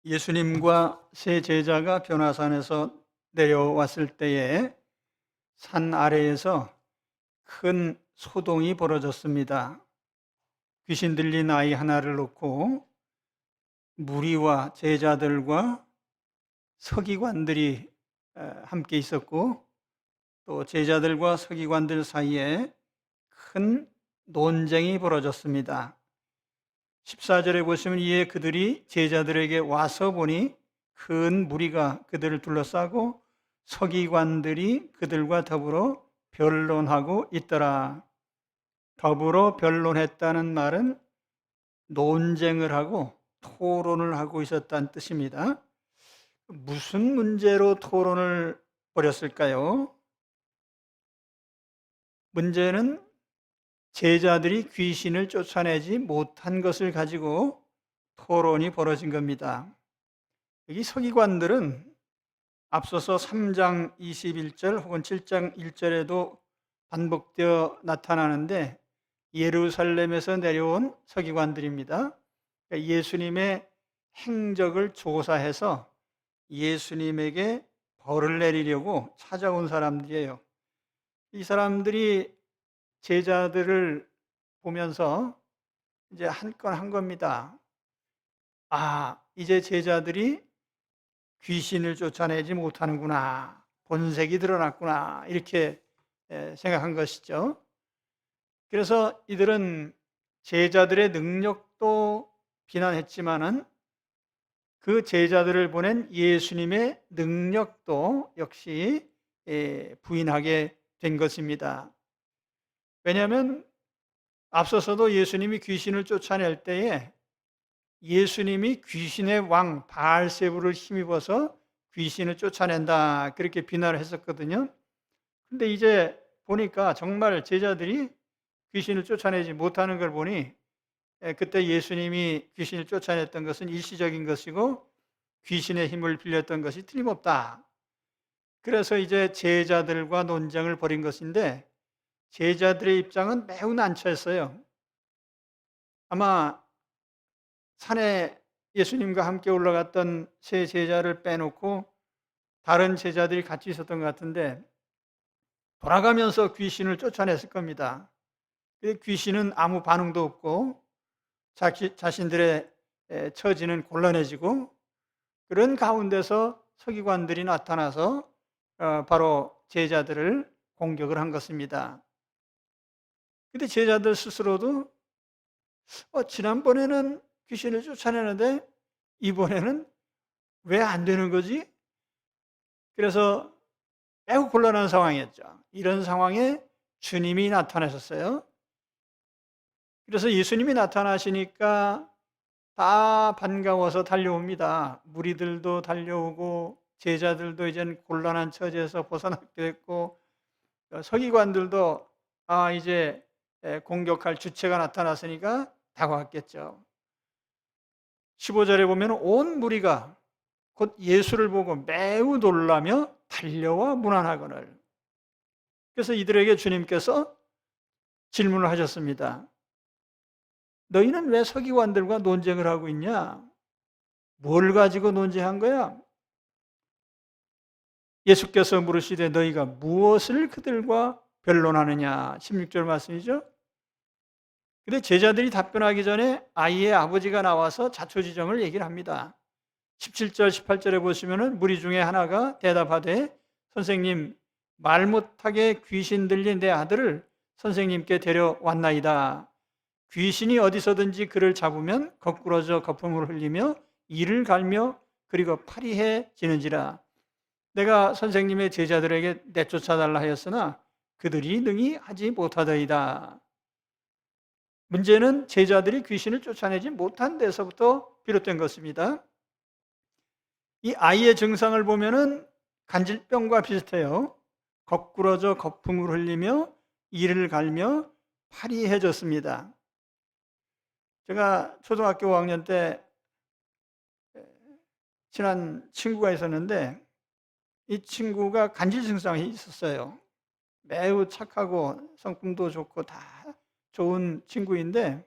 예수님과 세 제자가 변화산에서 내려왔을 때에 산 아래에서 큰 소동이 벌어졌습니다. 귀신 들린 아이 하나를 놓고 무리와 제자들과 서기관들이 함께 있었고, 또 제자들과 서기관들 사이에 큰 논쟁이 벌어졌습니다. 14절에 보시면 이에 그들이 제자들에게 와서 보니 큰 무리가 그들을 둘러싸고 서기관들이 그들과 더불어 변론하고 있더라. 더불어 변론했다는 말은 논쟁을 하고 토론을 하고 있었다는 뜻입니다. 무슨 문제로 토론을 벌였을까요? 문제는 제자들이 귀신을 쫓아내지 못한 것을 가지고 토론이 벌어진 겁니다. 여기 서기관들은 앞서서 3장 21절 혹은 7장 1절에도 반복되어 나타나는데 예루살렘에서 내려온 서기관들입니다. 예수님의 행적을 조사해서 예수님에게 벌을 내리려고 찾아온 사람들이에요. 이 사람들이 제자들을 보면서 이제 한 건 한 겁니다. 이제 제자들이 귀신을 쫓아내지 못하는구나, 본색이 드러났구나, 이렇게 생각한 것이죠. 그래서 이들은 제자들의 능력도 비난했지만은 그 제자들을 보낸 예수님의 능력도 역시 부인하게 된 것입니다. 왜냐하면 앞서서도 예수님이 귀신을 쫓아낼 때에 예수님이 귀신의 왕 바알세불을 힘입어서 귀신을 쫓아낸다, 그렇게 비난을 했었거든요. 근데 이제 보니까 정말 제자들이 귀신을 쫓아내지 못하는 걸 보니 그때 예수님이 귀신을 쫓아냈던 것은 일시적인 것이고 귀신의 힘을 빌렸던 것이 틀림없다. 그래서 이제 제자들과 논쟁을 벌인 것인데 제자들의 입장은 매우 난처했어요. 아마 산에 예수님과 함께 올라갔던 세 제자를 빼놓고 다른 제자들이 같이 있었던 것 같은데 돌아가면서 귀신을 쫓아냈을 겁니다. 귀신은 아무 반응도 없고 자신들의 처지는 곤란해지고, 그런 가운데서 서기관들이 나타나서 바로 제자들을 공격을 한 것입니다. 근데 제자들 스스로도 지난번에는 귀신을 쫓아내는데 이번에는 왜 안 되는 거지? 그래서 매우 곤란한 상황이었죠. 이런 상황에 주님이 나타나셨어요. 그래서 예수님이 나타나시니까 다 반가워서 달려옵니다. 무리들도 달려오고 제자들도 이젠 곤란한 처지에서 벗어나게 됐고, 서기관들도 이제 공격할 주체가 나타났으니까 다가왔겠죠. 15절에 보면 온 무리가 곧 예수를 보고 매우 놀라며 달려와 문안하거늘. 그래서 이들에게 주님께서 질문을 하셨습니다. 너희는 왜 서기관들과 논쟁을 하고 있냐? 뭘 가지고 논쟁한 거야? 예수께서 물으시되 너희가 무엇을 그들과 변론하느냐? 16절 말씀이죠. 근데 제자들이 답변하기 전에 아이의 아버지가 나와서 자초지정을 얘기를 합니다. 17절, 18절에 보시면은 무리 중에 하나가 대답하되 선생님, 말 못하게 귀신 들린 내 아들을 선생님께 데려왔나이다. 귀신이 어디서든지 그를 잡으면 거꾸러져 거품을 흘리며 이를 갈며 그리고 파리해지는지라. 내가 선생님의 제자들에게 내쫓아달라 하였으나 그들이 능히 하지 못하더이다. 문제는 제자들이 귀신을 쫓아내지 못한 데서부터 비롯된 것입니다. 이 아이의 증상을 보면은 간질병과 비슷해요. 거꾸러져 거품을 흘리며 이를 갈며 파리해졌습니다. 제가 초등학교 5학년 때 친한 친구가 있었는데 이 친구가 간질 증상이 있었어요. 매우 착하고 성품도 좋고 다 좋은 친구인데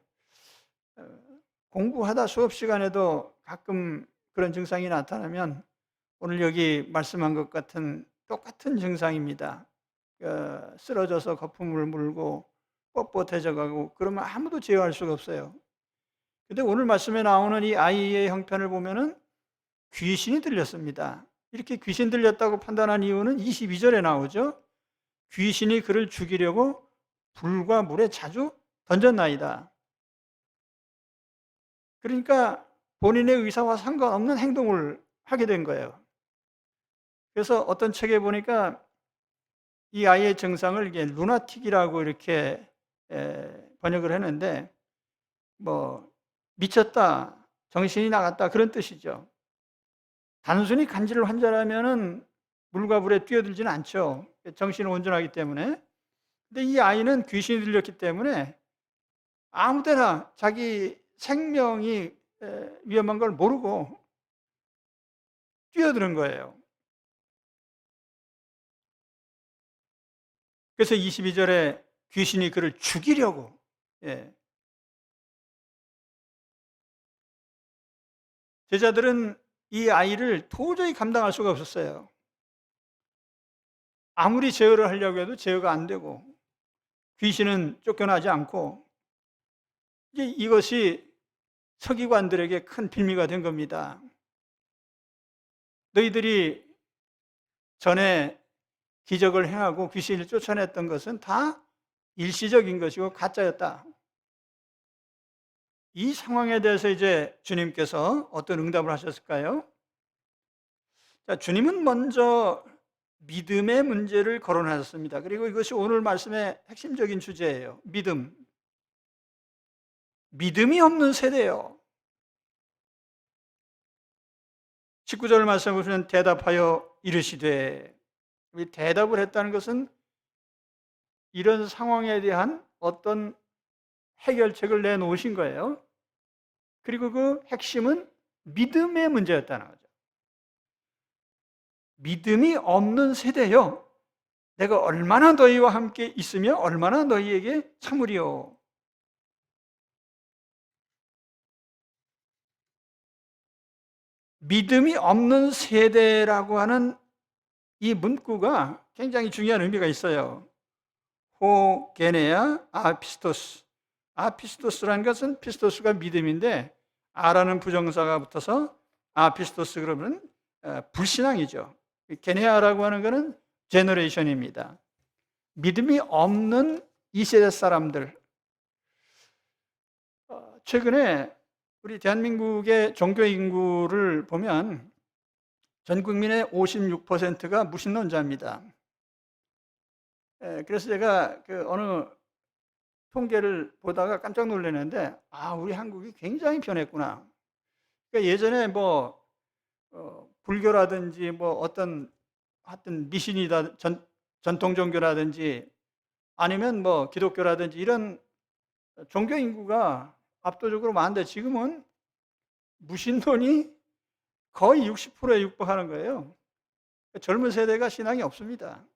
공부하다 수업 시간에도 가끔 그런 증상이 나타나면 오늘 여기 말씀한 것 같은 똑같은 증상입니다. 쓰러져서 거품을 물고 뻣뻣해져 가고 그러면 아무도 제어할 수가 없어요. 근데 오늘 말씀에 나오는 이 아이의 형편을 보면은 귀신이 들렸습니다. 이렇게 귀신 들렸다고 판단한 이유는 22절에 나오죠. 귀신이 그를 죽이려고 불과 물에 자주 던졌나이다. 그러니까 본인의 의사와 상관없는 행동을 하게 된 거예요. 그래서 어떤 책에 보니까 이 아이의 증상을 이게 루나틱이라고 이렇게 번역을 했는데 뭐 미쳤다, 정신이 나갔다 그런 뜻이죠. 단순히 간질 환자라면은 물과 불에 뛰어들지는 않죠. 정신은 온전하기 때문에. 근데 이 아이는 귀신이 들렸기 때문에 아무데나 자기 생명이 위험한 걸 모르고 뛰어드는 거예요. 그래서 22절에 귀신이 그를 죽이려고, 예. 제자들은 이 아이를 도저히 감당할 수가 없었어요. 아무리 제어를 하려고 해도 제어가 안 되고 귀신은 쫓겨나지 않고, 이제 이것이 서기관들에게 큰 빌미가 된 겁니다. 너희들이 전에 기적을 행하고 귀신을 쫓아냈던 것은 다 일시적인 것이고 가짜였다. 이 상황에 대해서 이제 주님께서 어떤 응답을 하셨을까요? 자, 주님은 먼저 믿음의 문제를 거론하셨습니다. 그리고 이것이 오늘 말씀의 핵심적인 주제예요. 믿음. 믿음이 없는 세대예요. 19절 말씀을 보시면 대답하여 이르시되, 대답을 했다는 것은 이런 상황에 대한 어떤 해결책을 내놓으신 거예요. 그리고 그 핵심은 믿음의 문제였다는 거죠. 믿음이 없는 세대요. 내가 얼마나 너희와 함께 있으며 얼마나 너희에게 참으리요. 믿음이 없는 세대라고 하는 이 문구가 굉장히 중요한 의미가 있어요. 호게네아 아피스토스. 아피스토스라는 것은 피스토스가 믿음인데 아라는 부정사가 붙어서 아피스토스 그러면 불신앙이죠. 게네아라고 하는 것은 제너레이션입니다. 믿음이 없는 이 세대 사람들. 최근에 우리 대한민국의 종교 인구를 보면 전 국민의 56%가 무신론자입니다. 그래서 제가 어느 통계를 보다가 깜짝 놀랐는데, 우리 한국이 굉장히 변했구나. 그러니까 예전에 불교라든지 어떤 하여튼 미신이다, 전통 종교라든지 아니면 기독교라든지 이런 종교 인구가 압도적으로 많은데 지금은 무신론이 거의 60%에 육박하는 거예요. 젊은 세대가 신앙이 없습니다.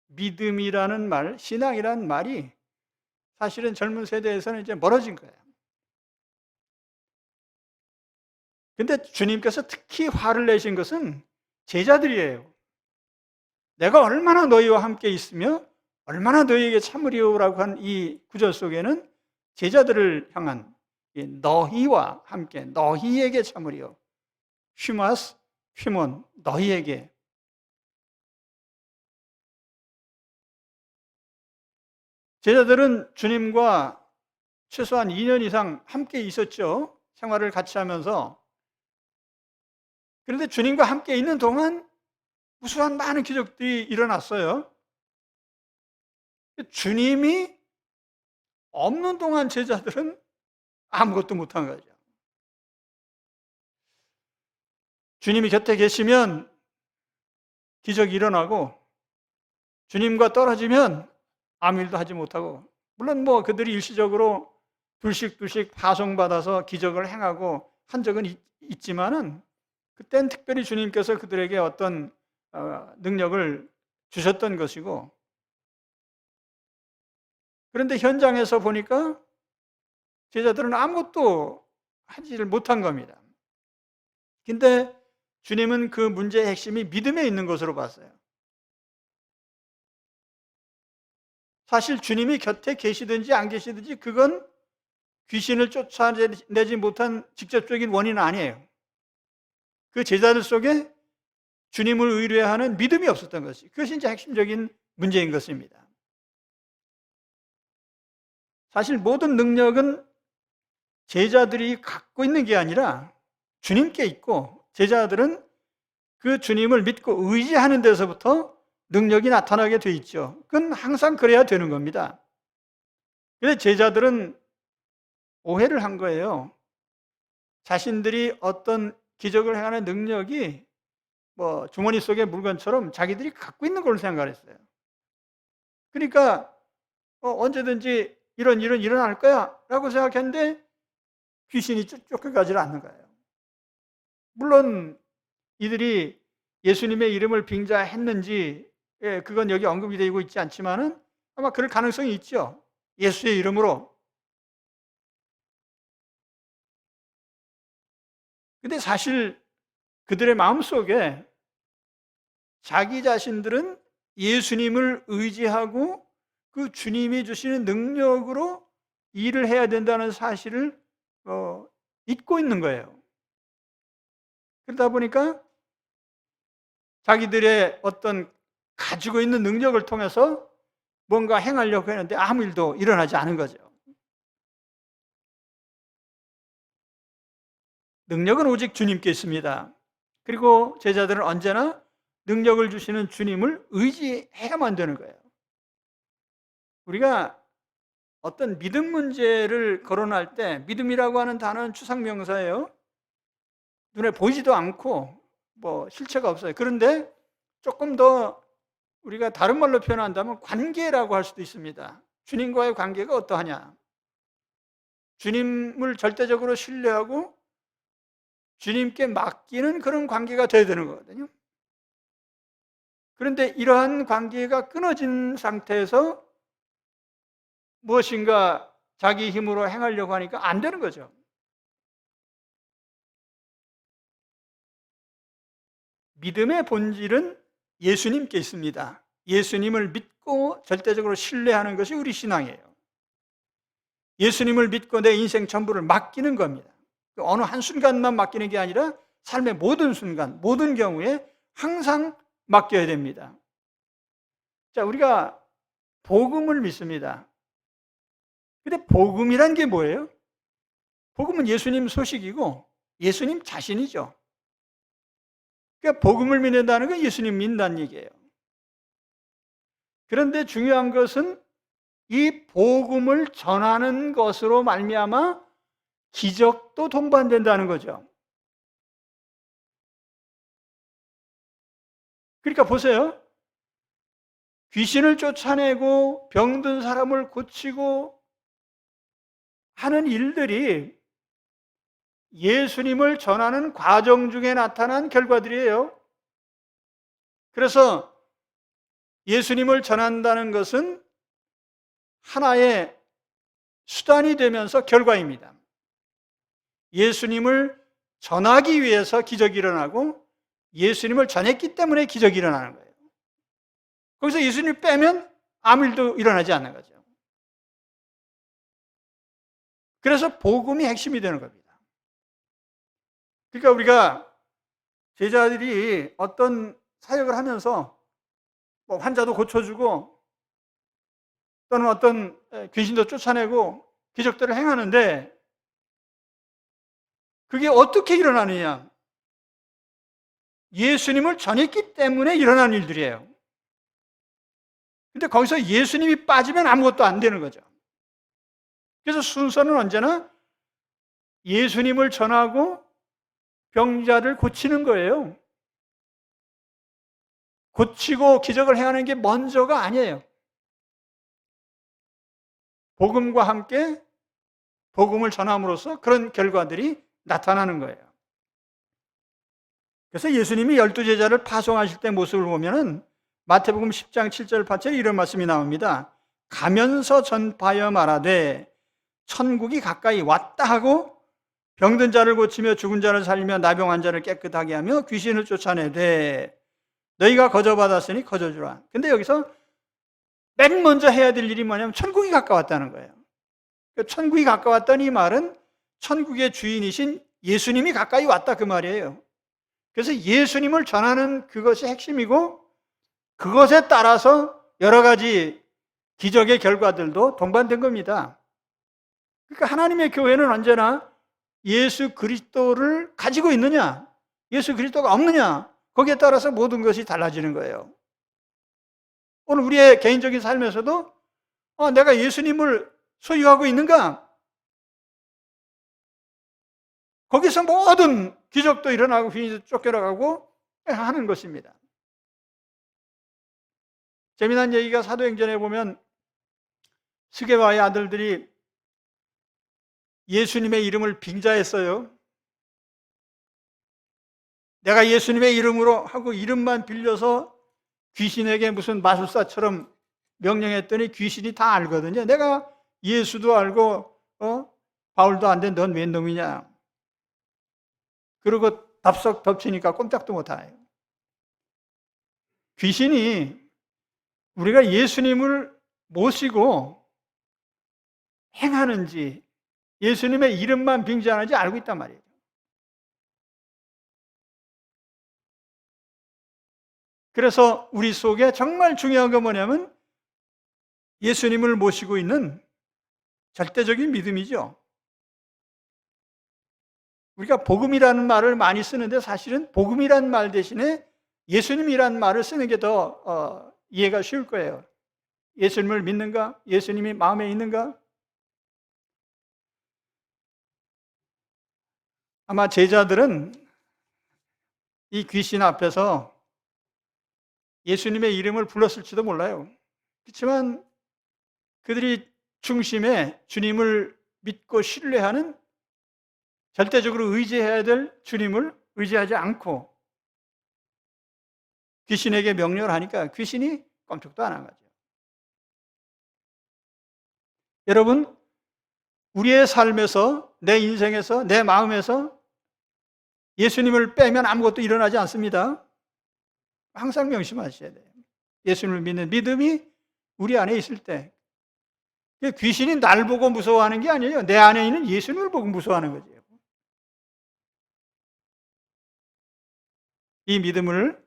믿음이라는 말, 신앙이라는 말이 사실은 젊은 세대에서는 이제 멀어진 거예요. 근데 주님께서 특히 화를 내신 것은 제자들이에요. 내가 얼마나 너희와 함께 있으며 얼마나 너희에게 참으리오라고 한 이 구절 속에는 제자들을 향한 너희와 함께, 너희에게 참으리오. 휴마스, 휴몬, 너희에게. 제자들은 주님과 최소한 2년 이상 함께 있었죠. 생활을 같이 하면서. 그런데 주님과 함께 있는 동안 무수한 많은 기적들이 일어났어요. 주님이 없는 동안 제자들은 아무것도 못한 거죠. 주님이 곁에 계시면 기적이 일어나고 주님과 떨어지면 아무 일도 하지 못하고, 물론 그들이 일시적으로 둘씩 파송받아서 기적을 행하고 한 적은 있지만은 그땐 특별히 주님께서 그들에게 어떤 능력을 주셨던 것이고, 그런데 현장에서 보니까 제자들은 아무것도 하지를 못한 겁니다. 근데 주님은 그 문제의 핵심이 믿음에 있는 것으로 봤어요. 사실 주님이 곁에 계시든지 안 계시든지 그건 귀신을 쫓아내지 못한 직접적인 원인은 아니에요. 그 제자들 속에 주님을 의뢰하는 믿음이 없었던 것이, 그것이 이제 핵심적인 문제인 것입니다. 사실 모든 능력은 제자들이 갖고 있는 게 아니라 주님께 있고, 제자들은 그 주님을 믿고 의지하는 데서부터 능력이 나타나게 돼 있죠. 그건 항상 그래야 되는 겁니다. 그런데 제자들은 오해를 한 거예요. 자신들이 어떤 기적을 행하는 능력이 뭐 주머니 속의 물건처럼 자기들이 갖고 있는 걸로 생각을 했어요. 그러니까 언제든지 이런 일은 일어날 거야 라고 생각했는데 귀신이 쫓겨가지 않는 거예요. 물론 이들이 예수님의 이름을 빙자했는지 그건 여기 언급이 되고 있지 않지만은 아마 그럴 가능성이 있죠. 예수의 이름으로. 근데 사실 그들의 마음속에 자기 자신들은 예수님을 의지하고 그 주님이 주시는 능력으로 일을 해야 된다는 사실을 잊고 있는 거예요. 그러다 보니까 자기들의 어떤 가지고 있는 능력을 통해서 뭔가 행하려고 했는데 아무 일도 일어나지 않은 거죠. 능력은 오직 주님께 있습니다. 그리고 제자들은 언제나 능력을 주시는 주님을 의지해야만 되는 거예요. 우리가 어떤 믿음 문제를 거론할 때, 믿음이라고 하는 단어는 추상명사예요. 눈에 보이지도 않고 뭐 실체가 없어요. 그런데 조금 더 우리가 다른 말로 표현한다면 관계라고 할 수도 있습니다. 주님과의 관계가 어떠하냐? 주님을 절대적으로 신뢰하고 주님께 맡기는 그런 관계가 되어야 되는 거거든요. 그런데 이러한 관계가 끊어진 상태에서 무엇인가 자기 힘으로 행하려고 하니까 안 되는 거죠. 믿음의 본질은 예수님께 있습니다. 예수님을 믿고 절대적으로 신뢰하는 것이 우리 신앙이에요. 예수님을 믿고 내 인생 전부를 맡기는 겁니다. 어느 한순간만 맡기는 게 아니라 삶의 모든 순간, 모든 경우에 항상 맡겨야 됩니다. 자, 우리가 복음을 믿습니다. 근데 복음이란 게 뭐예요? 복음은 예수님 소식이고 예수님 자신이죠. 그러니까 복음을 믿는다는 건 예수님 믿는다는 얘기예요. 그런데 중요한 것은 이 복음을 전하는 것으로 말미암아 기적도 동반된다는 거죠. 그러니까 보세요. 귀신을 쫓아내고 병든 사람을 고치고 하는 일들이 예수님을 전하는 과정 중에 나타난 결과들이에요. 그래서 예수님을 전한다는 것은 하나의 수단이 되면서 결과입니다. 예수님을 전하기 위해서 기적이 일어나고 예수님을 전했기 때문에 기적이 일어나는 거예요. 거기서 예수님을 빼면 아무 일도 일어나지 않는 거죠. 그래서 복음이 핵심이 되는 겁니다. 그러니까 우리가 제자들이 어떤 사역을 하면서 뭐 환자도 고쳐주고 또는 어떤 귀신도 쫓아내고 기적들을 행하는데 그게 어떻게 일어나느냐? 예수님을 전했기 때문에 일어나는 일들이에요. 근데 거기서 예수님이 빠지면 아무것도 안 되는 거죠. 그래서 순서는 언제나 예수님을 전하고 병자를 고치는 거예요. 고치고 기적을 행하는 게 먼저가 아니에요. 복음과 함께 복음을 전함으로써 그런 결과들이 나타나는 거예요. 그래서 예수님이 12제자를 파송하실 때 모습을 보면은 마태복음 10장 7절 8절에 이런 말씀이 나옵니다. 가면서 전파하여 말하되 천국이 가까이 왔다 하고 병든 자를 고치며 죽은 자를 살리며 나병한 자를 깨끗하게 하며 귀신을 쫓아내되 너희가 거저받았으니 거저주라. 근데 여기서 맨 먼저 해야 될 일이 뭐냐면 천국이 가까웠다는 거예요. 천국이 가까웠다는 이 말은 천국의 주인이신 예수님이 가까이 왔다 그 말이에요. 그래서 예수님을 전하는 그것이 핵심이고 그것에 따라서 여러 가지 기적의 결과들도 동반된 겁니다. 그러니까 하나님의 교회는 언제나 예수 그리스도를 가지고 있느냐, 예수 그리스도가 없느냐, 거기에 따라서 모든 것이 달라지는 거예요. 오늘 우리의 개인적인 삶에서도 내가 예수님을 소유하고 있는가? 거기서 모든 기적도 일어나고 귀신도 쫓겨나가고 하는 것입니다. 재미난 얘기가 사도행전에 보면 스게바의 아들들이 예수님의 이름을 빙자했어요. 내가 예수님의 이름으로 하고 이름만 빌려서 귀신에게 무슨 마술사처럼 명령했더니 귀신이 다 알거든요. 내가 예수도 알고 바울도 안 된 넌 웬 놈이냐. 그러고 답석 덮치니까 꼼짝도 못해요. 귀신이 우리가 예수님을 모시고 행하는지 예수님의 이름만 빙자하는지 알고 있단 말이에요. 그래서 우리 속에 정말 중요한 건 뭐냐면 예수님을 모시고 있는 절대적인 믿음이죠. 우리가 복음이라는 말을 많이 쓰는데 사실은 복음이라는 말 대신에 예수님이라는 말을 쓰는 게 더 이해가 쉬울 거예요. 예수님을 믿는가? 예수님이 마음에 있는가? 아마 제자들은 이 귀신 앞에서 예수님의 이름을 불렀을지도 몰라요. 그렇지만 그들이 중심에 주님을 믿고 신뢰하는 절대적으로 의지해야 될 주님을 의지하지 않고 귀신에게 명령을 하니까 귀신이 꼼짝도 안 한 거죠. 여러분, 우리의 삶에서, 내 인생에서, 내 마음에서 예수님을 빼면 아무것도 일어나지 않습니다. 항상 명심하셔야 돼요. 예수님을 믿는 믿음이 우리 안에 있을 때 귀신이 날 보고 무서워하는 게 아니에요. 내 안에 있는 예수님을 보고 무서워하는 거죠. 이 믿음을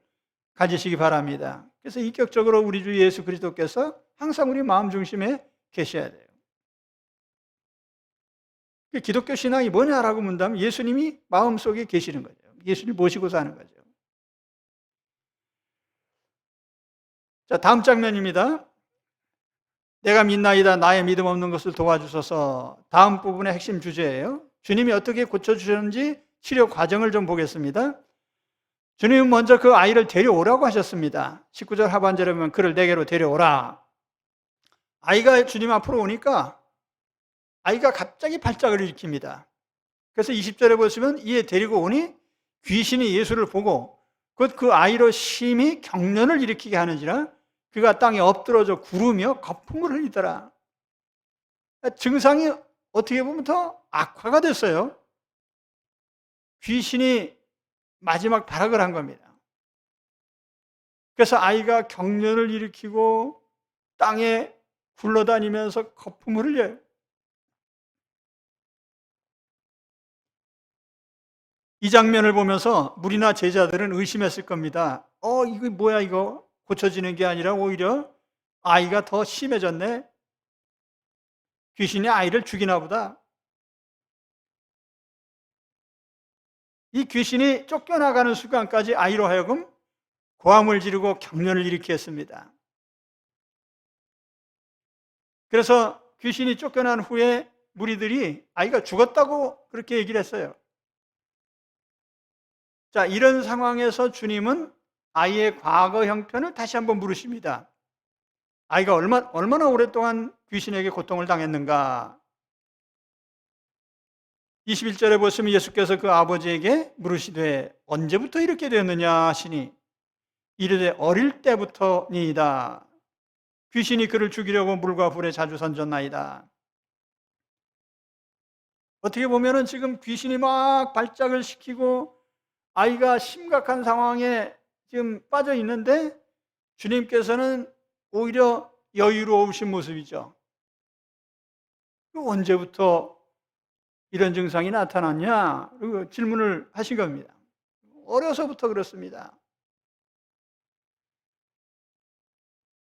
가지시기 바랍니다. 그래서 인격적으로 우리 주 예수 그리스도께서 항상 우리 마음 중심에 계셔야 돼요. 기독교 신앙이 뭐냐라고 묻다면 예수님이 마음속에 계시는 거죠. 예수님 모시고 사는 거죠. 자, 다음 장면입니다. 내가 믿나이다 나의 믿음 없는 것을 도와주소서. 다음 부분의 핵심 주제예요. 주님이 어떻게 고쳐주셨는지 치료 과정을 좀 보겠습니다. 주님은 먼저 그 아이를 데려오라고 하셨습니다. 19절 하반절에 보면 그를 내게로 데려오라. 아이가 주님 앞으로 오니까 아이가 갑자기 발작을 일으킵니다. 그래서 20절에 보시면 이에 데리고 오니 귀신이 예수를 보고 곧 그 아이로 심히 경련을 일으키게 하는지라 그가 땅에 엎드러져 구르며 거품을 흘리더라. 증상이 어떻게 보면 더 악화가 됐어요. 귀신이 마지막 발악을 한 겁니다. 그래서 아이가 경련을 일으키고 땅에 굴러다니면서 거품을 흘려요. 이 장면을 보면서 무리나 제자들은 의심했을 겁니다. 이거 뭐야 이거 고쳐지는 게 아니라 오히려 아이가 더 심해졌네. 귀신이 아이를 죽이나 보다. 이 귀신이 쫓겨나가는 순간까지 아이로 하여금 고함을 지르고 경련을 일으키게 했습니다. 그래서 귀신이 쫓겨난 후에 무리들이 아이가 죽었다고 그렇게 얘기를 했어요. 자, 이런 상황에서 주님은 아이의 과거 형편을 다시 한번 물으십니다. 아이가 얼마나 오랫동안 귀신에게 고통을 당했는가? 21절에 보시면 예수께서 그 아버지에게 물으시되 언제부터 이렇게 되었느냐 하시니 이르되 어릴 때부터니이다. 귀신이 그를 죽이려고 물과 불에 자주 던졌나이다. 어떻게 보면은 지금 귀신이 막 발작을 시키고 아이가 심각한 상황에 지금 빠져 있는데 주님께서는 오히려 여유로우신 모습이죠. 언제부터 이런 증상이 나타났냐? 그리고 질문을 하신 겁니다. 어려서부터 그렇습니다.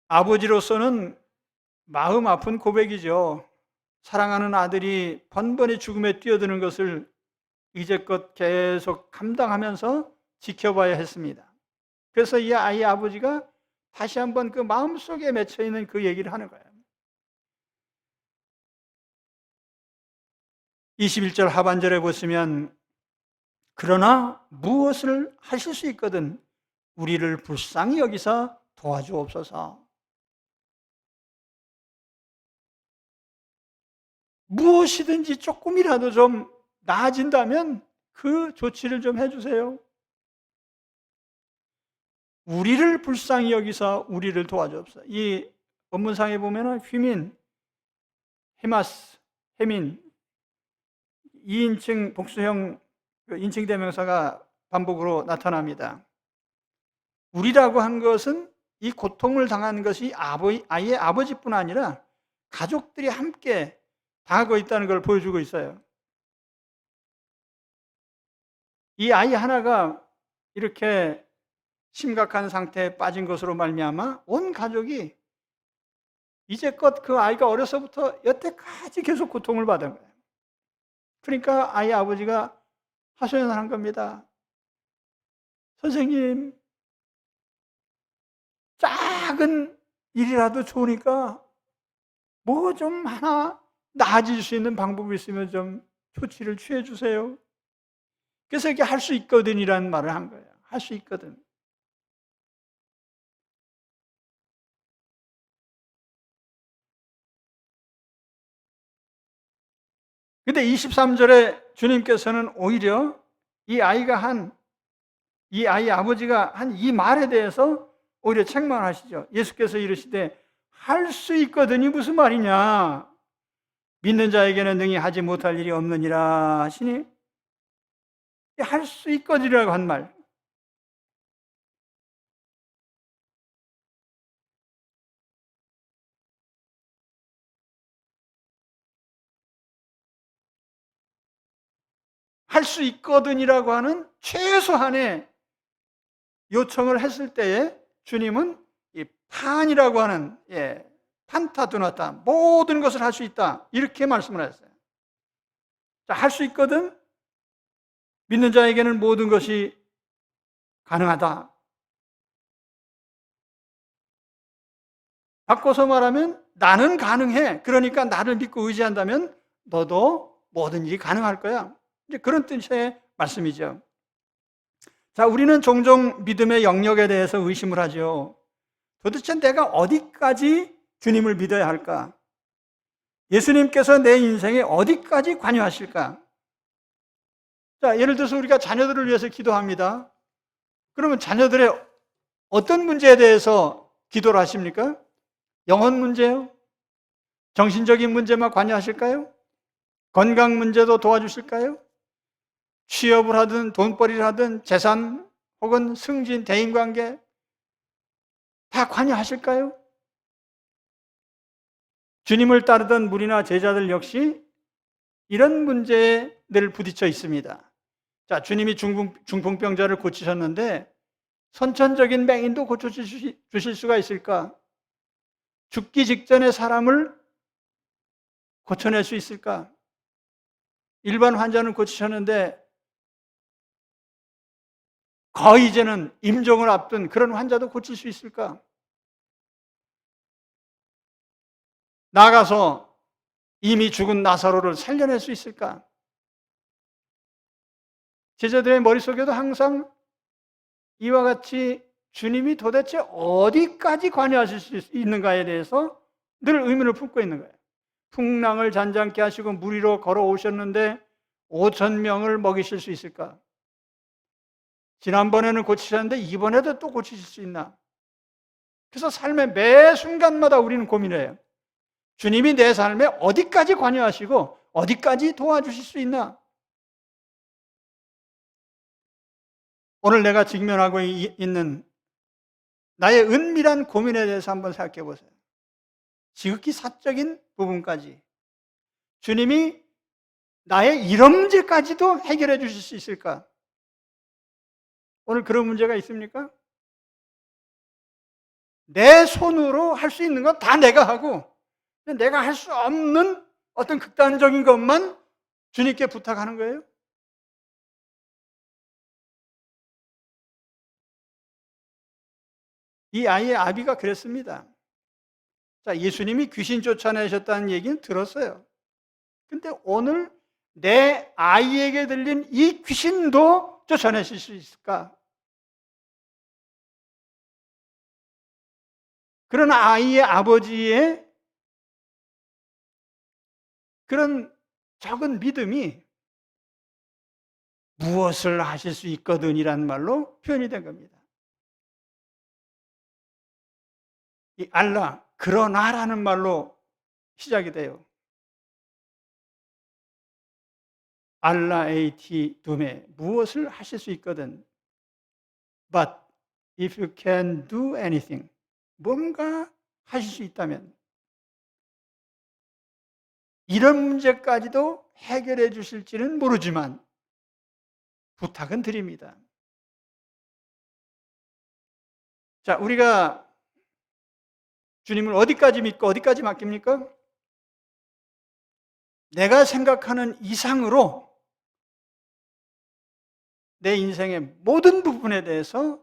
아버지로서는 마음 아픈 고백이죠. 사랑하는 아들이 번번이 죽음에 뛰어드는 것을 이제껏 계속 감당하면서 지켜봐야 했습니다. 그래서 이 아이의 아버지가 다시 한번 그 마음속에 맺혀있는 그 얘기를 하는 거예요. 21절 하반절에 보시면 그러나 무엇을 하실 수 있거든 우리를 불쌍히 여기사 도와주옵소서. 무엇이든지 조금이라도 좀 나아진다면 그 조치를 좀 해주세요. 우리를 불쌍히 여기사 우리를 도와주옵소서. 이 원문상에 보면은 휘민, 헤마스, 헤민 2인칭 복수형 인칭 대명사가 반복으로 나타납니다. 우리라고 한 것은 이 고통을 당한 것이 아이의 아버지뿐 아니라 가족들이 함께 당하고 있다는 걸 보여주고 있어요. 이 아이 하나가 이렇게 심각한 상태에 빠진 것으로 말미암아 온 가족이 이제껏 그 아이가 어려서부터 여태까지 계속 고통을 받은 거예요. 그러니까 아이 아버지가 하소연을 한 겁니다. 선생님, 작은 일이라도 좋으니까 뭐 좀 하나 나아질 수 있는 방법이 있으면 좀 조치를 취해 주세요. 그래서 이렇게 할 수 있거든이라는 말을 한 거예요. 할 수 있거든. 근데 23절에 주님께서는 오히려 이 아이의 아버지가 한 이 말에 대해서 오히려 책망하시죠. 예수께서 이르시되 할 수 있거든이 무슨 말이냐? 믿는 자에게는 능히 하지 못할 일이 없느니라 하시니 할 수 있거든이라고 한 말. 할 수 있거든이라고 하는 최소한의 요청을 했을 때에 주님은 이 판이라고 하는 판타두나타 모든 것을 할 수 있다 이렇게 말씀을 하셨어요. 할 수 있거든. 믿는 자에게는 모든 것이 가능하다. 바꿔서 말하면 나는 가능해. 그러니까 나를 믿고 의지한다면 너도 모든 일이 가능할 거야. 이제 그런 뜻의 말씀이죠. 자, 우리는 종종 믿음의 영역에 대해서 의심을 하죠. 도대체 내가 어디까지 주님을 믿어야 할까? 예수님께서 내 인생에 어디까지 관여하실까? 자, 예를 들어서 우리가 자녀들을 위해서 기도합니다. 그러면 자녀들의 어떤 문제에 대해서 기도를 하십니까? 영혼 문제요? 정신적인 문제만 관여하실까요? 건강 문제도 도와주실까요? 취업을 하든 돈벌이를 하든 재산 혹은 승진, 대인관계 다 관여하실까요? 주님을 따르던 무리나 제자들 역시 이런 문제에 늘 부딪혀 있습니다. 자, 주님이 중풍병자를 고치셨는데 선천적인 맹인도 고쳐주실 수가 있을까? 죽기 직전에 사람을 고쳐낼 수 있을까? 일반 환자는 고치셨는데 거의 이제는 임종을 앞둔 그런 환자도 고칠 수 있을까? 나가서 이미 죽은 나사로를 살려낼 수 있을까? 제자들의 머릿속에도 항상 이와 같이 주님이 도대체 어디까지 관여하실 수 있는가에 대해서 늘 의문을 품고 있는 거예요. 풍랑을 잔잔케 하시고 물 위로 걸어오셨는데 5,000명을 먹이실 수 있을까? 지난번에는 고치셨는데 이번에도 또 고치실 수 있나? 그래서 삶의 매 순간마다 우리는 고민해요. 주님이 내 삶에 어디까지 관여하시고 어디까지 도와주실 수 있나? 오늘 내가 직면하고 있는 나의 은밀한 고민에 대해서 한번 생각해 보세요. 지극히 사적인 부분까지 주님이 나의 이런 문제까지도 해결해 주실 수 있을까? 오늘 그런 문제가 있습니까? 내 손으로 할 수 있는 건 다 내가 하고 내가 할 수 없는 어떤 극단적인 것만 주님께 부탁하는 거예요? 이 아이의 아비가 그랬습니다. 자, 예수님이 귀신 쫓아내셨다는 얘기는 들었어요. 근데 오늘 내 아이에게 들린 이 귀신도 쫓아내실 수 있을까? 그런 아이의 아버지의 그런 적은 믿음이 무엇을 하실 수 있거든이라는 말로 표현이 된 겁니다. 이 알라, 그러나라는 말로 시작이 돼요. 알라 에이티 두메, 무엇을 하실 수 있거든. But if you can do anything, 뭔가 하실 수 있다면 이런 문제까지도 해결해 주실지는 모르지만 부탁은 드립니다. 자, 우리가 주님을 어디까지 믿고 어디까지 맡깁니까? 내가 생각하는 이상으로 내 인생의 모든 부분에 대해서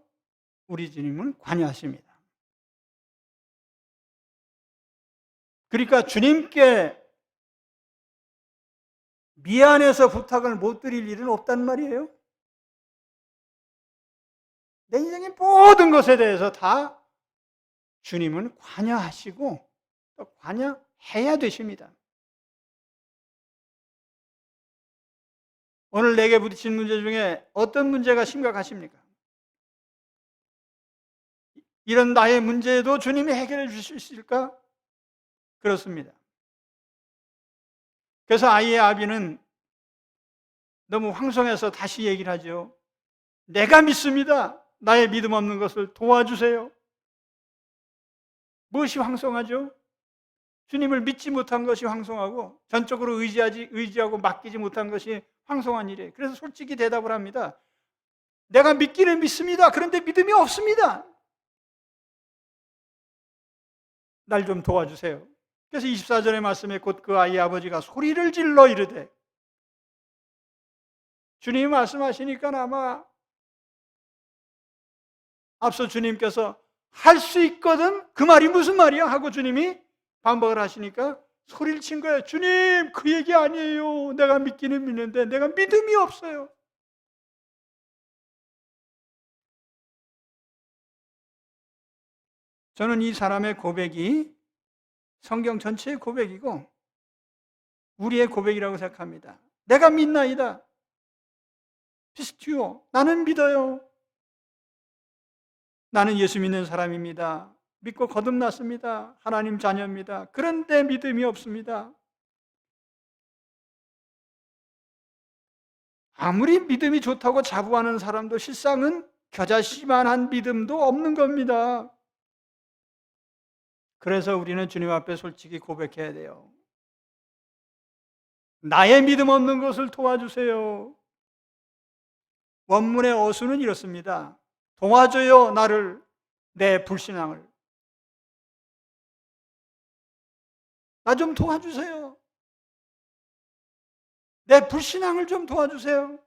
우리 주님은 관여하십니다. 그러니까 주님께 미안해서 부탁을 못 드릴 일은 없단 말이에요. 내 인생의 모든 것에 대해서 다 주님은 관여하시고 또 관여해야 되십니다. 오늘 내게 부딪힌 문제 중에 어떤 문제가 심각하십니까? 이런 나의 문제도 주님이 해결해 주실 수 있을까? 그렇습니다. 그래서 아이의 아비는 너무 황송해서 다시 얘기를 하죠. 내가 믿습니다. 나의 믿음 없는 것을 도와주세요. 무엇이 황송하죠? 주님을 믿지 못한 것이 황송하고 전적으로 의지하고 맡기지 못한 것이 황송한 일이에요. 그래서 솔직히 대답을 합니다. 내가 믿기는 믿습니다. 그런데 믿음이 없습니다. 날 좀 도와주세요. 그래서 24절의 말씀에 곧 그 아이의 아버지가 소리를 질러 이르되, 주님이 말씀하시니까 아마 앞서 주님께서 할 수 있거든? 그 말이 무슨 말이야? 하고 주님이 반박을 하시니까 소리를 친 거예요. 주님, 그 얘기 아니에요. 내가 믿기는 믿는데 내가 믿음이 없어요. 저는 이 사람의 고백이 성경 전체의 고백이고 우리의 고백이라고 생각합니다. 내가 믿나이다. 피스티오, 나는 믿어요. 나는 예수 믿는 사람입니다. 믿고 거듭났습니다. 하나님 자녀입니다. 그런데 믿음이 없습니다. 아무리 믿음이 좋다고 자부하는 사람도 실상은 겨자씨만한 믿음도 없는 겁니다. 그래서 우리는 주님 앞에 솔직히 고백해야 돼요. 나의 믿음 없는 것을 도와주세요. 원문의 어수는 이렇습니다. 도와줘요, 나를, 내 불신앙을. 나 좀 도와주세요. 내 불신앙을 좀 도와주세요.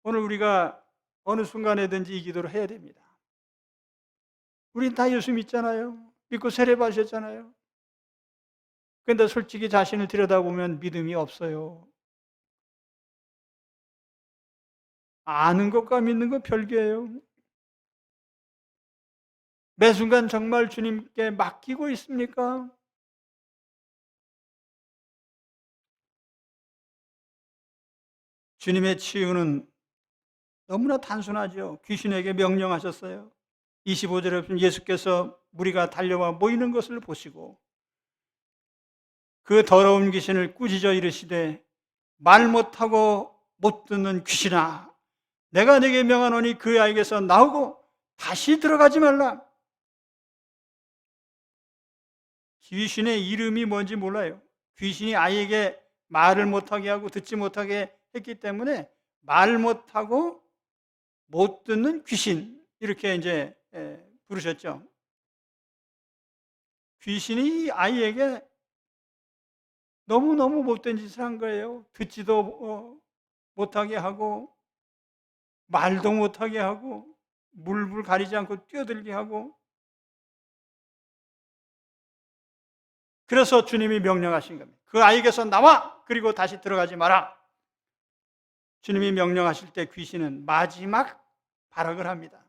오늘 우리가 어느 순간에든지 이 기도를 해야 됩니다. 우린 다 예수 믿잖아요. 믿고 세례받으셨잖아요. 그런데 솔직히 자신을 들여다보면 믿음이 없어요. 아는 것과 믿는 건 별개예요. 매 순간 정말 주님께 맡기고 있습니까? 주님의 치유는 너무나 단순하죠. 귀신에게 명령하셨어요. 25절에 보면 예수께서 무리가 달려와 모이는 것을 보시고 그 더러운 귀신을 꾸짖어 이르시되 말 못하고 못 듣는 귀신아, 내가 네게 명하노니 그 아이에게서 나오고 다시 들어가지 말라. 귀신의 이름이 뭔지 몰라요. 귀신이 아이에게 말을 못하게 하고 듣지 못하게 했기 때문에 말 못하고 못 듣는 귀신, 이렇게 이제 부르셨죠. 귀신이 아이에게 너무너무 못된 짓을 한 거예요. 듣지도 못하게 하고 말도 못하게 하고 물불 가리지 않고 뛰어들게 하고, 그래서 주님이 명령하신 겁니다. 그 아이에게서 나와! 그리고 다시 들어가지 마라. 주님이 명령하실 때 귀신은 마지막 발악을 합니다.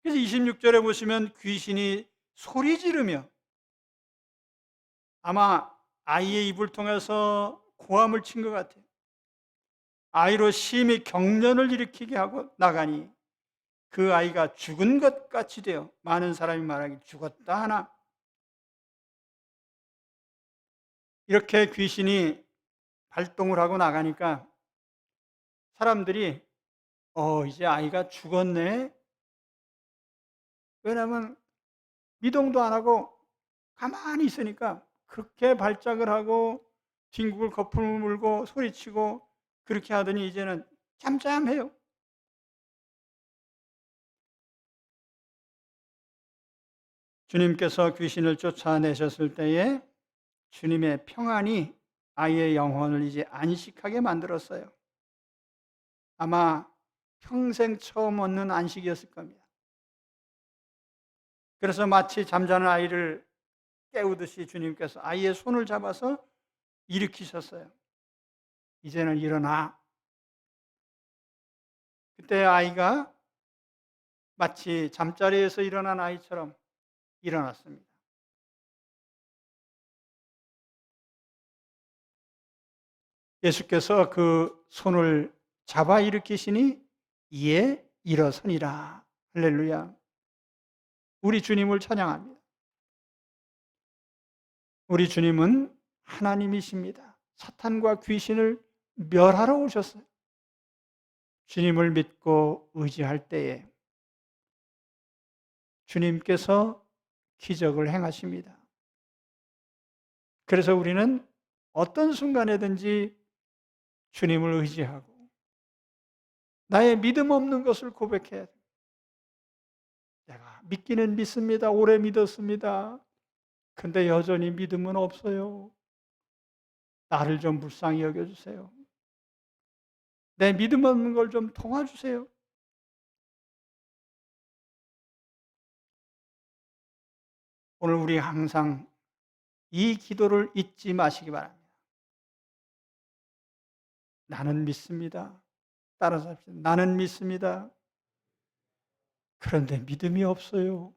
그래서 26절에 보시면 귀신이 소리 지르며, 아마 아이의 입을 통해서 고함을 친 것 같아요. 아이로 심히 경련을 일으키게 하고 나가니 그 아이가 죽은 것 같이 되어 많은 사람이 말하기 죽었다 하나. 이렇게 귀신이 발동을 하고 나가니까 사람들이 이제 아이가 죽었네. 왜냐하면 미동도 안 하고 가만히 있으니까 그렇게 발작을 하고 뒹굴 거품을 물고 소리치고 그렇게 하더니 이제는 잠잠해요. 주님께서 귀신을 쫓아내셨을 때에 주님의 평안이 아이의 영혼을 이제 안식하게 만들었어요. 아마 평생 처음 얻는 안식이었을 겁니다. 그래서 마치 잠자는 아이를 깨우듯이 주님께서 아이의 손을 잡아서 일으키셨어요. 이제는 일어나. 그때 아이가 마치 잠자리에서 일어난 아이처럼 일어났습니다. 예수께서 그 손을 잡아 일으키시니 이에 일어서니라. 할렐루야. 우리 주님을 찬양합니다. 우리 주님은 하나님이십니다. 사탄과 귀신을 멸하러 오셨어요. 주님을 믿고 의지할 때에 주님께서 기적을 행하십니다. 그래서 우리는 어떤 순간에든지 주님을 의지하고 나의 믿음 없는 것을 고백해야 돼요. 내가 믿기는 믿습니다. 오래 믿었습니다. 근데 여전히 믿음은 없어요. 나를 좀 불쌍히 여겨주세요. 내 믿음 없는 걸 좀 도와주세요. 오늘 우리 항상 이 기도를 잊지 마시기 바랍니다. 나는 믿습니다. 따라서 합시다. 나는 믿습니다. 그런데 믿음이 없어요.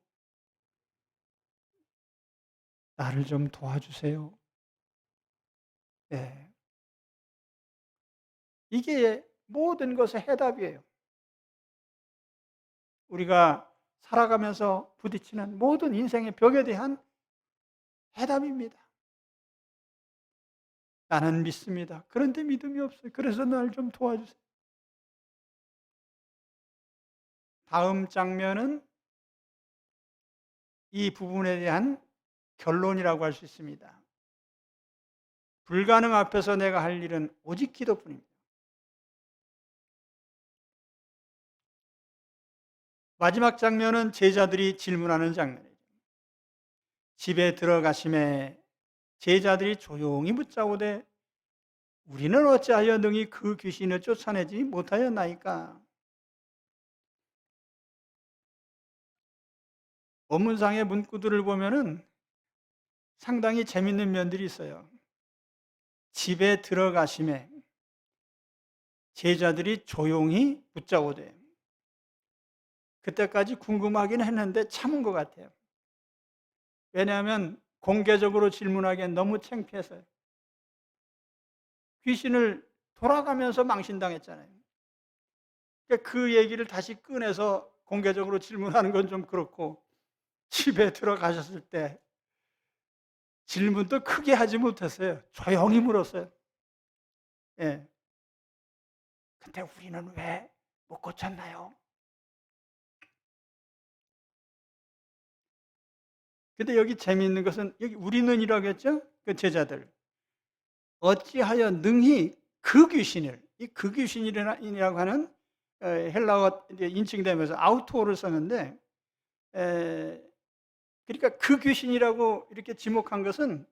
나를 좀 도와주세요. 네. 이게 모든 것의 해답이에요. 우리가 살아가면서 부딪히는 모든 인생의 벽에 대한 해답입니다. 나는 믿습니다. 그런데 믿음이 없어요. 그래서 날 좀 도와주세요. 다음 장면은 이 부분에 대한 결론이라고 할 수 있습니다. 불가능 앞에서 내가 할 일은 오직 기도뿐입니다. 마지막 장면은 제자들이 질문하는 장면이죠. 집에 들어가심에 제자들이 조용히 묻자오되 우리는 어찌하여 능히 그 귀신을 쫓아내지 못하였나이까. 원문상의 문구들을 보면은 상당히 재밌는 면들이 있어요. 집에 들어가심에 제자들이 조용히 묻자오되, 그때까지 궁금하긴 했는데 참은 것 같아요. 왜냐하면 공개적으로 질문하기엔 너무 창피해서요. 귀신을 돌아가면서 망신당했잖아요. 그러니까 그 얘기를 다시 꺼내서 공개적으로 질문하는 건 좀 그렇고 집에 들어가셨을 때 질문도 크게 하지 못했어요. 조용히 물었어요. 예. 근데 우리는 왜 못 고쳤나요? 근데 여기 재미있는 것은 여기 우리는이라고 했죠? 그 제자들. 어찌하여 능히 그 귀신을 이 그 귀신이라고 하는 헬라어가 이제 인칭되면서 아우토를 썼는데 그러니까 그 귀신이라고 이렇게 지목한 것은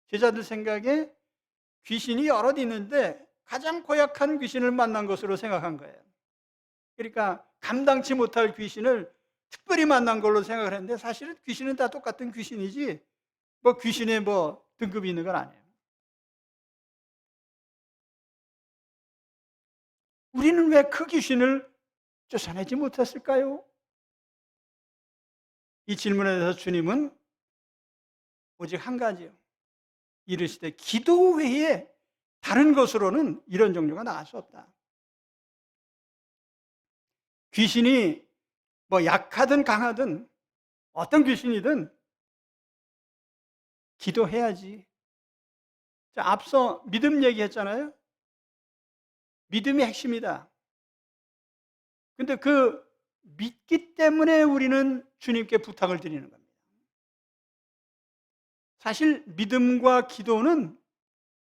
제자들 생각에 귀신이 여럿 있는데 가장 고약한 귀신을 만난 것으로 생각한 거예요. 그러니까 감당치 못할 귀신을 특별히 만난 걸로 생각을 했는데 사실은 귀신은 다 똑같은 귀신이지 뭐 귀신에 뭐 등급이 있는 건 아니에요. 우리는 왜 그 귀신을 쫓아내지 못했을까요? 이 질문에 대해서 주님은 오직 한 가지요. 이르시되 기도 외에 다른 것으로는 이런 종류가 나올 수 없다. 귀신이 뭐 약하든 강하든 어떤 귀신이든 기도해야지. 자, 앞서 믿음 얘기했잖아요. 믿음이 핵심이다. 근데 그 믿기 때문에 우리는 주님께 부탁을 드리는 겁니다. 사실 믿음과 기도는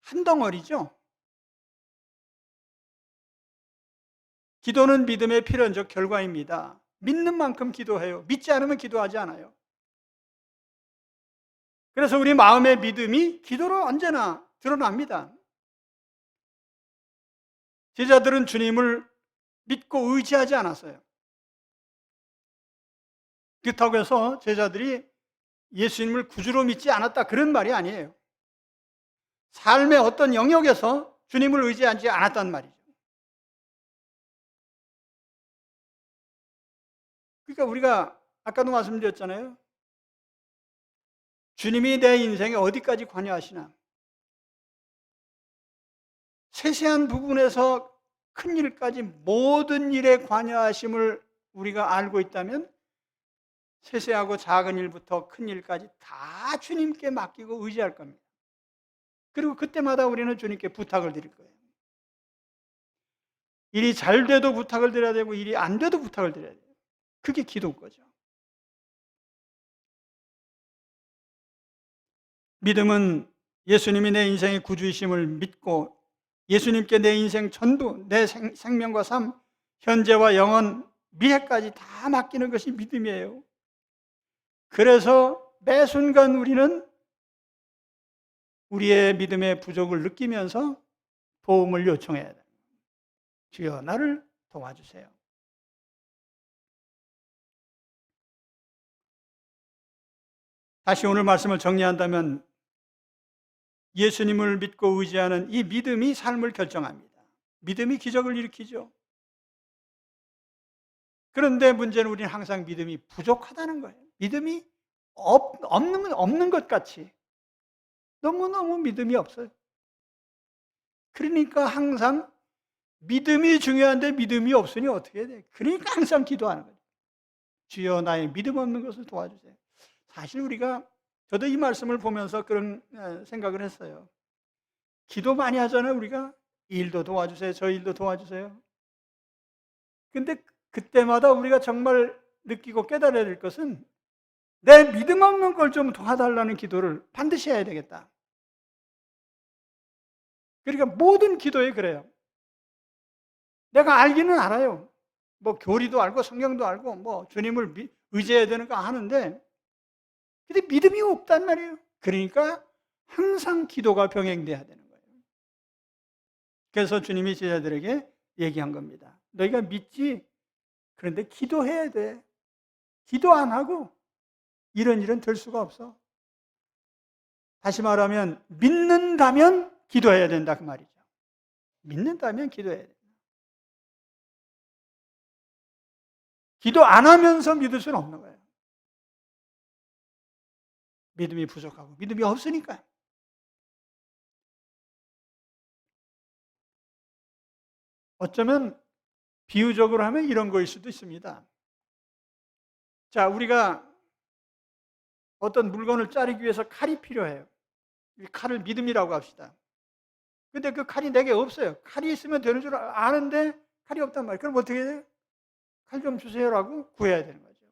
한 덩어리죠. 기도는 믿음의 필연적 결과입니다. 믿는 만큼 기도해요. 믿지 않으면 기도하지 않아요. 그래서 우리 마음의 믿음이 기도로 언제나 드러납니다. 제자들은 주님을 믿고 의지하지 않았어요. 그렇다고 해서 제자들이 예수님을 구주로 믿지 않았다 그런 말이 아니에요. 삶의 어떤 영역에서 주님을 의지하지 않았단 말이죠. 그러니까 우리가 아까도 말씀드렸잖아요. 주님이 내 인생에 어디까지 관여하시나. 세세한 부분에서 큰 일까지 모든 일에 관여하심을 우리가 알고 있다면 세세하고 작은 일부터 큰 일까지 다 주님께 맡기고 의지할 겁니다. 그리고 그때마다 우리는 주님께 부탁을 드릴 거예요. 일이 잘 돼도 부탁을 드려야 되고 일이 안 돼도 부탁을 드려야 돼요. 그게 기도인 거죠. 믿음은 예수님이 내 인생의 구주이심을 믿고 예수님께 내 인생 전부, 내 생명과 삶, 현재와 영원, 미래까지 다 맡기는 것이 믿음이에요. 그래서 매 순간 우리는 우리의 믿음의 부족을 느끼면서 도움을 요청해야 돼요. 주여 나를 도와주세요. 다시 오늘 말씀을 정리한다면 예수님을 믿고 의지하는 이 믿음이 삶을 결정합니다. 믿음이 기적을 일으키죠. 그런데 문제는 우리는 항상 믿음이 부족하다는 거예요. 믿음이 없는 것 같이 너무너무 믿음이 없어요. 그러니까 항상 믿음이 중요한데 믿음이 없으니 어떻게 해야 돼? 그러니까 항상 기도하는 거예요. 주여 나의 믿음 없는 것을 도와주세요. 사실 저도 이 말씀을 보면서 그런 생각을 했어요. 기도 많이 하잖아요, 우리가. 이 일도 도와주세요, 저 일도 도와주세요. 근데 그때마다 우리가 정말 느끼고 깨달아야 될 것은 내 믿음 없는 걸 좀 도와달라는 기도를 반드시 해야 되겠다. 그러니까 모든 기도에 그래요. 내가 알기는 알아요. 뭐 교리도 알고 성경도 알고 뭐 주님을 의지해야 되는 거 아는데 근데 믿음이 없단 말이에요. 그러니까 항상 기도가 병행돼야 되는 거예요. 그래서 주님이 제자들에게 얘기한 겁니다. 너희가 믿지? 그런데 기도해야 돼. 기도 안 하고 이런 일은 될 수가 없어. 다시 말하면 믿는다면 기도해야 된다 그 말이죠. 믿는다면 기도해야 돼. 기도 안 하면서 믿을 수는 없는 거예요. 믿음이 부족하고 믿음이 없으니까. 어쩌면 비유적으로 하면 이런 거일 수도 있습니다. 자, 우리가 어떤 물건을 자르기 위해서 칼이 필요해요. 이 칼을 믿음이라고 합시다. 근데 그 칼이 내게 없어요. 칼이 있으면 되는 줄 아는데 칼이 없단 말이에요. 그럼 어떻게 해요? 칼 좀 주세요라고 구해야 되는 거죠.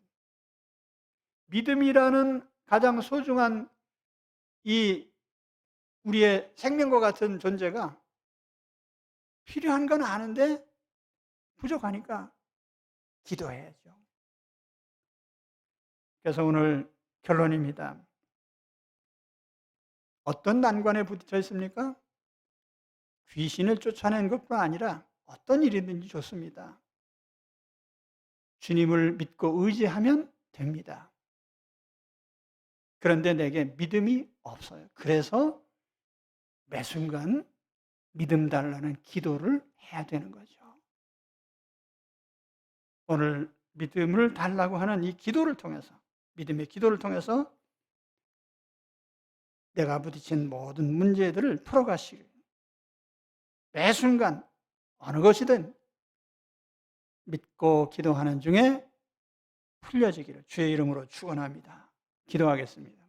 믿음이라는 가장 소중한 이 우리의 생명과 같은 존재가 필요한 건 아는데 부족하니까 기도해야죠. 그래서 오늘 결론입니다. 어떤 난관에 부딪혀 있습니까? 귀신을 쫓아낸 것뿐 아니라 어떤 일이든지 좋습니다. 주님을 믿고 의지하면 됩니다. 그런데 내게 믿음이 없어요. 그래서 매 순간 믿음 달라는 기도를 해야 되는 거죠. 오늘 믿음을 달라고 하는 이 기도를 통해서, 믿음의 기도를 통해서 내가 부딪힌 모든 문제들을 풀어가시길, 매 순간 어느 것이든 믿고 기도하는 중에 풀려지기를 주의 이름으로 축원합니다. 기도하겠습니다.